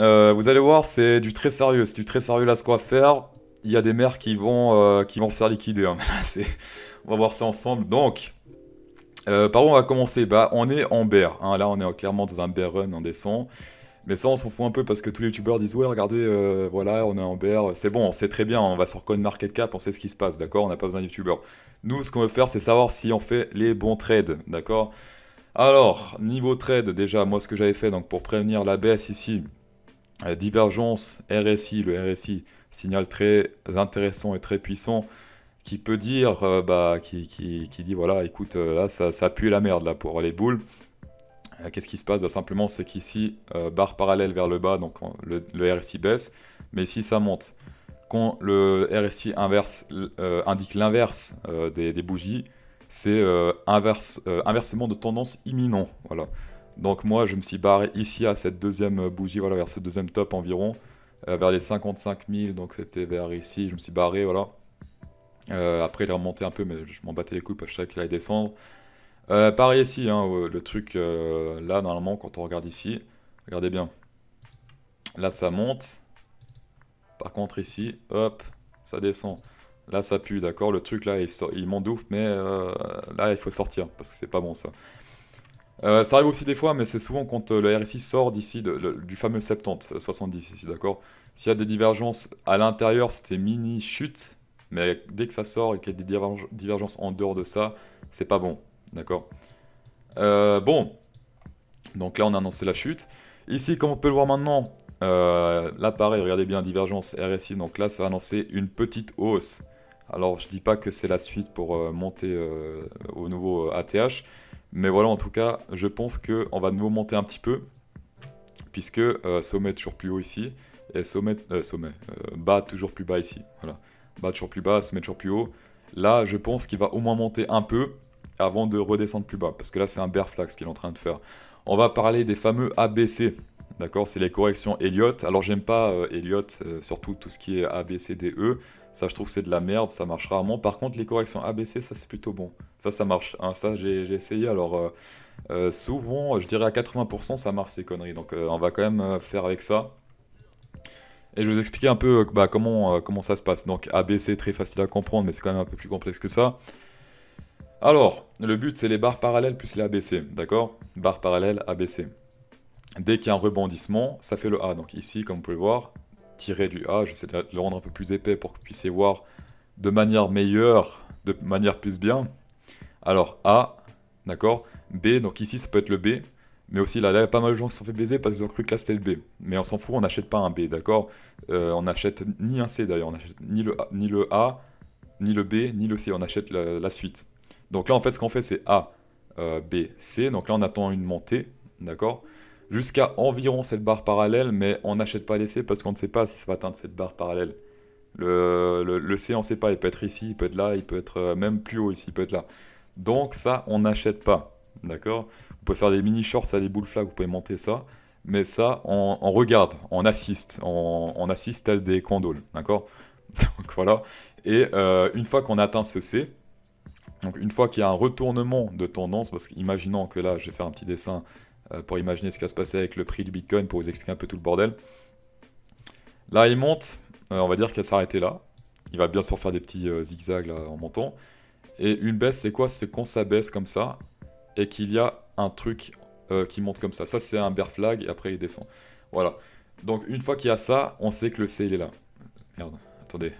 Vous allez voir, c'est du très sérieux. C'est du très sérieux là ce qu'on va faire. Il y a des maires qui vont se faire liquider, hein. On va voir ça ensemble. Donc, par où on va commencer? Bah, on est en bear, hein. Là, on est clairement dans un bear run, on descend. Mais ça, on s'en fout un peu parce que tous les youtubeurs disent ouais, regardez, voilà, on est en bear. C'est bon, on sait très bien, on va sur CoinMarketCap, on sait ce qui se passe, d'accord? On n'a pas besoin de youtubeurs. Nous, ce qu'on veut faire, c'est savoir si on fait les bons trades, d'accord? Alors, niveau trade, déjà, moi, ce que j'avais fait donc pour prévenir la baisse ici. Divergence RSI, le RSI, signal très intéressant et très puissant qui peut dire, qui dit voilà, écoute, là ça pue la merde là pour les boules. Qu'est-ce qui se passe? Bah, simplement, c'est qu'ici, barre parallèle vers le bas, donc le RSI baisse, mais ici ça monte. Quand le RSI inverse, indique l'inverse des bougies, c'est inversement de tendance imminent. Voilà. Donc moi, je me suis barré ici à cette deuxième bougie, voilà, vers ce deuxième top environ, vers les 55 000, donc c'était vers ici, je me suis barré, voilà. Après, il est remonté un peu, mais je m'en battais les couilles, parce que je savais qu'il allait descendre. Pareil ici, hein, le truc, là, normalement, quand on regarde ici, regardez bien, là, ça monte. Par contre, ici, hop, ça descend. Là, ça pue, d'accord? Le truc, là, il m'endouffe, mais là, il faut sortir, parce que c'est pas bon, ça. Ça arrive aussi des fois, mais c'est souvent quand le RSI sort d'ici, du fameux 70, 70 ici, d'accord? S'il y a des divergences à l'intérieur, c'était mini chute, mais dès que ça sort et qu'il y a des divergences en dehors de ça, c'est pas bon, d'accord? Bon, donc là on a annoncé la chute. Ici, comme on peut le voir maintenant, là pareil, regardez bien, divergence RSI, donc là ça va annoncer une petite hausse. Alors je dis pas que c'est la suite pour monter au nouveau ATH, mais voilà, en tout cas, je pense qu'on va de nouveau monter un petit peu, puisque sommet toujours plus haut ici, et bas toujours plus bas ici. Voilà. Bas toujours plus bas, sommet toujours plus haut. Là, je pense qu'il va au moins monter un peu avant de redescendre plus bas, parce que là, c'est un bear flag ce qu'il est en train de faire. On va parler des fameux ABC. D'accord, c'est les corrections Elliott. Alors j'aime pas Elliott, surtout tout ce qui est A, B, C, D, E. Ça, je trouve que c'est de la merde, ça marche rarement. Par contre, les corrections ABC, ça c'est plutôt bon. Ça marche, hein. Ça, j'ai essayé. Alors, souvent, je dirais à 80%, ça marche ces conneries. Donc, on va quand même faire avec ça. Et je vais vous expliquer un peu comment ça se passe. Donc, ABC, très facile à comprendre, mais c'est quand même un peu plus complexe que ça. Alors, le but, c'est les barres parallèles plus les ABC. D'accord? Barres parallèles, ABC. Dès qu'il y a un rebondissement, ça fait le A. Donc ici, comme vous pouvez le voir, tirer du A, j'essaie de le rendre un peu plus épais pour que vous puissiez voir de manière meilleure, de manière plus bien. Alors A, d'accord, B, donc ici ça peut être le B, mais aussi là, il y a pas mal de gens qui se sont fait baiser parce qu'ils ont cru que là c'était le B. Mais on s'en fout, on n'achète pas un B, d'accord. On n'achète ni un C d'ailleurs, on n'achète ni le A, ni le B, ni le C, on achète la suite. Donc là en fait ce qu'on fait c'est A, B, C, donc là on attend une montée, d'accord, jusqu'à environ cette barre parallèle, mais on n'achète pas les C parce qu'on ne sait pas si ça va atteindre cette barre parallèle. Le C, on ne sait pas, il peut être ici, il peut être là, il peut être même plus haut ici, il peut être là. Donc ça, on n'achète pas, d'accord? Vous pouvez faire des mini shorts, ça des bull flags, vous pouvez monter ça, mais ça, on regarde, on assiste tel des condoles, d'accord? Donc voilà. Et une fois qu'on atteint ce C, donc une fois qu'il y a un retournement de tendance, parce qu'imaginons que là, je vais faire un petit dessin pour imaginer ce qui va se passer avec le prix du Bitcoin, pour vous expliquer un peu tout le bordel. Là, il monte, on va dire qu'il va s'arrêter là. Il va bien sûr faire des petits zigzags là, en montant. Et une baisse, c'est quoi? C'est quand ça baisse comme ça, et qu'il y a un truc qui monte comme ça. Ça, c'est un bear flag, et après il descend. Voilà. Donc une fois qu'il y a ça, on sait que le C, il est là. Merde, attendez.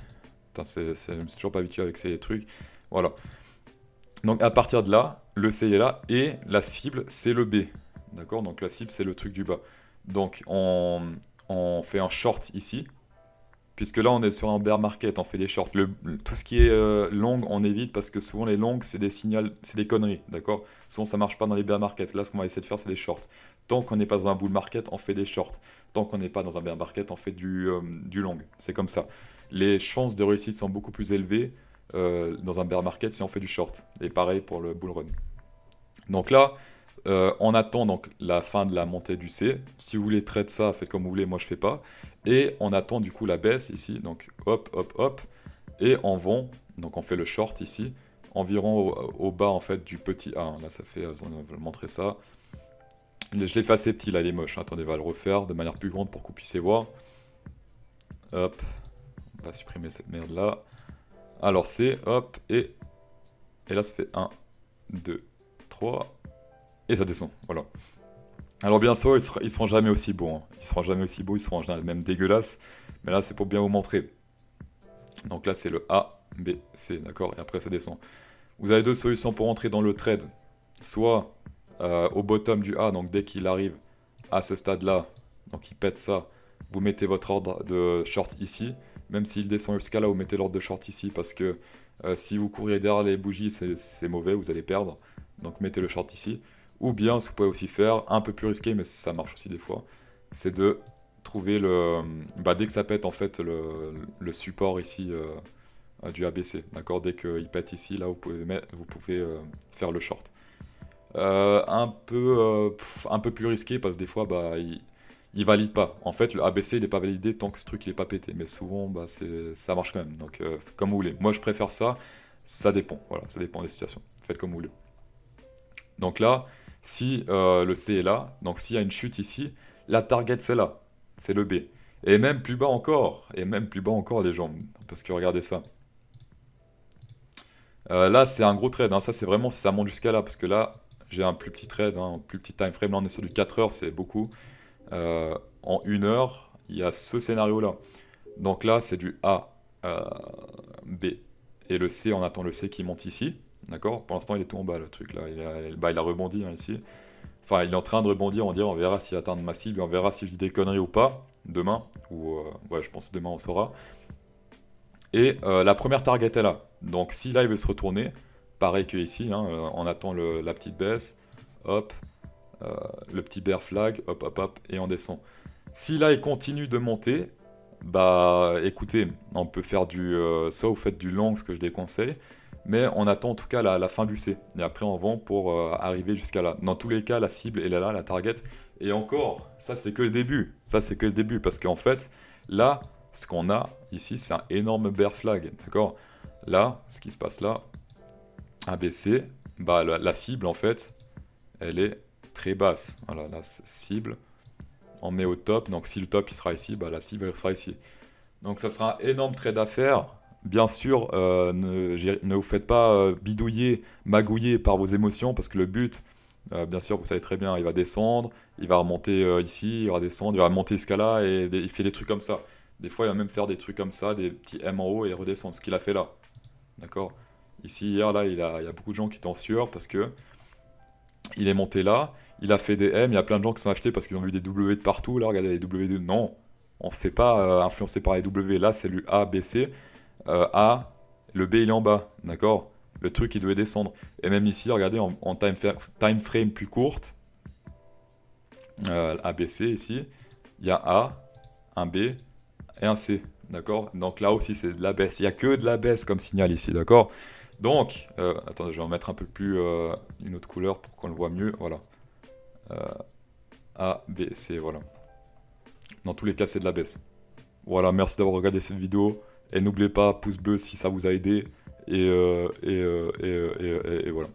Putain, je me suis toujours pas habitué avec ces trucs. Voilà. Donc à partir de là, le C est là, et la cible, c'est le B. D'accord? Donc la cible, c'est le truc du bas. Donc on fait un short ici, puisque là on est sur un bear market, on fait des shorts. Tout ce qui est long, on évite parce que souvent les longues c'est des signaux, c'est des conneries, d'accord? Souvent ça marche pas dans les bear markets. Là ce qu'on va essayer de faire c'est des shorts. Tant qu'on n'est pas dans un bull market, on fait des shorts. Tant qu'on n'est pas dans un bear market, on fait du long. C'est comme ça. Les chances de réussite sont beaucoup plus élevées dans un bear market si on fait du short. Et pareil pour le bull run. Donc là, on attend donc la fin de la montée du C. Si vous voulez trade ça, faites comme vous voulez, moi je fais pas. Et on attend du coup la baisse ici, donc hop, hop, hop. Et on vend, donc on fait le short ici, environ au bas en fait du petit A. Là ça fait, on va montrer ça. Je l'ai fait assez petit là, il est moche. Attendez, on va le refaire de manière plus grande pour que vous puissiez voir. Hop, on va supprimer cette merde là. Alors c'est, hop, et là ça fait 1, 2, 3, et ça descend, voilà. Alors bien sûr, ils seront jamais aussi beaux, hein. Ils seront jamais aussi beaux, ils seront en général même dégueulasses. Mais là c'est pour bien vous montrer. Donc là c'est le A, B, C, d'accord, et après ça descend. Vous avez deux solutions pour entrer dans le trade. Soit au bottom du A, donc dès qu'il arrive à ce stade-là, donc il pète ça, vous mettez votre ordre de short ici. Même s'il descend jusqu'à là, vous mettez l'ordre de short ici, parce que si vous courez derrière les bougies, c'est mauvais, vous allez perdre. Donc mettez le short ici. Ou bien, ce que vous pouvez aussi faire, un peu plus risqué, mais ça marche aussi des fois, c'est de trouver le... Bah, dès que ça pète, en fait, le support ici du ABC, d'accord? Dès qu'il pète ici, là, vous pouvez faire le short. Un peu plus risqué, parce que des fois, bah, il valide pas. En fait, le ABC, il est pas validé tant que ce truc, il est pas pété. Mais souvent, bah, ça marche quand même. Donc, comme vous voulez. Moi, je préfère ça. Ça dépend. Voilà, ça dépend des situations. Faites comme vous voulez. Donc là, si le C est là, donc s'il y a une chute ici, la target c'est là, c'est le B. Et même plus bas encore, les gens, parce que regardez ça. Là c'est un gros trade, hein. Ça c'est vraiment si ça monte jusqu'à là, parce que là j'ai un plus petit trade, hein, un plus petit time frame, là on est sur du 4 heures, c'est beaucoup. En 1 heure, il y a ce scénario là. Donc là c'est du A, B, et le C, on attend le C qui monte ici. D'accord? Pour l'instant, il est tout en bas, le truc là. Il a rebondi hein, ici. Enfin, il est en train de rebondir. On verra s'il atteint ma cible. Et on verra si je dis des conneries ou pas. Demain. Ou, ouais, je pense que demain, on saura. Et la première target est là. Donc, si là, il veut se retourner, pareil que ici, hein, on attend la petite baisse. Hop. Le petit bear flag. Hop, hop, hop. Et on descend. Si là, il continue de monter, bah écoutez, on peut faire soit vous faites du long, ce que je déconseille, mais on attend en tout cas la fin du C. Et après on vend pour arriver jusqu'à là. Dans tous les cas, la cible est là, la target. Et encore, ça c'est que le début. Ça c'est que le début, parce qu'en fait, là, ce qu'on a ici, c'est un énorme bear flag. D'accord? Là, ce qui se passe là, ABC, bah la cible en fait, elle est très basse. Voilà, la cible on met au top, donc si le top il sera ici, bah la cible elle sera ici. Donc ça sera un énorme trade à faire. Bien sûr, ne vous faites pas bidouiller, magouiller par vos émotions, parce que le but, bien sûr, vous savez très bien, il va descendre, il va remonter ici, il va descendre, il va remonter jusqu'à là, et il fait des trucs comme ça. Des fois, il va même faire des trucs comme ça, des petits M en haut et redescendre, ce qu'il a fait là. D'accord? Ici, hier, là, il y a beaucoup de gens qui étaient en sueur parce que il est monté là, il a fait des M, il y a plein de gens qui sont achetés parce qu'ils ont vu des W de partout, là regardez les W de... Non, on se fait pas influencer par les W, là c'est le A, B, C, A, le B il est en bas, d'accord? Le truc il devait descendre. Et même ici, regardez, en time frame plus courte, A, B, C ici, il y a A, un B et un C, d'accord? Donc là aussi c'est de la baisse, il n'y a que de la baisse comme signal ici, d'accord? Donc, attendez, je vais en mettre un peu plus une autre couleur pour qu'on le voit mieux, voilà. A, B, C, voilà. Dans tous les cas, c'est de la baisse. Voilà, merci d'avoir regardé cette vidéo. Et n'oubliez pas, pouce bleu si ça vous a aidé. Et voilà.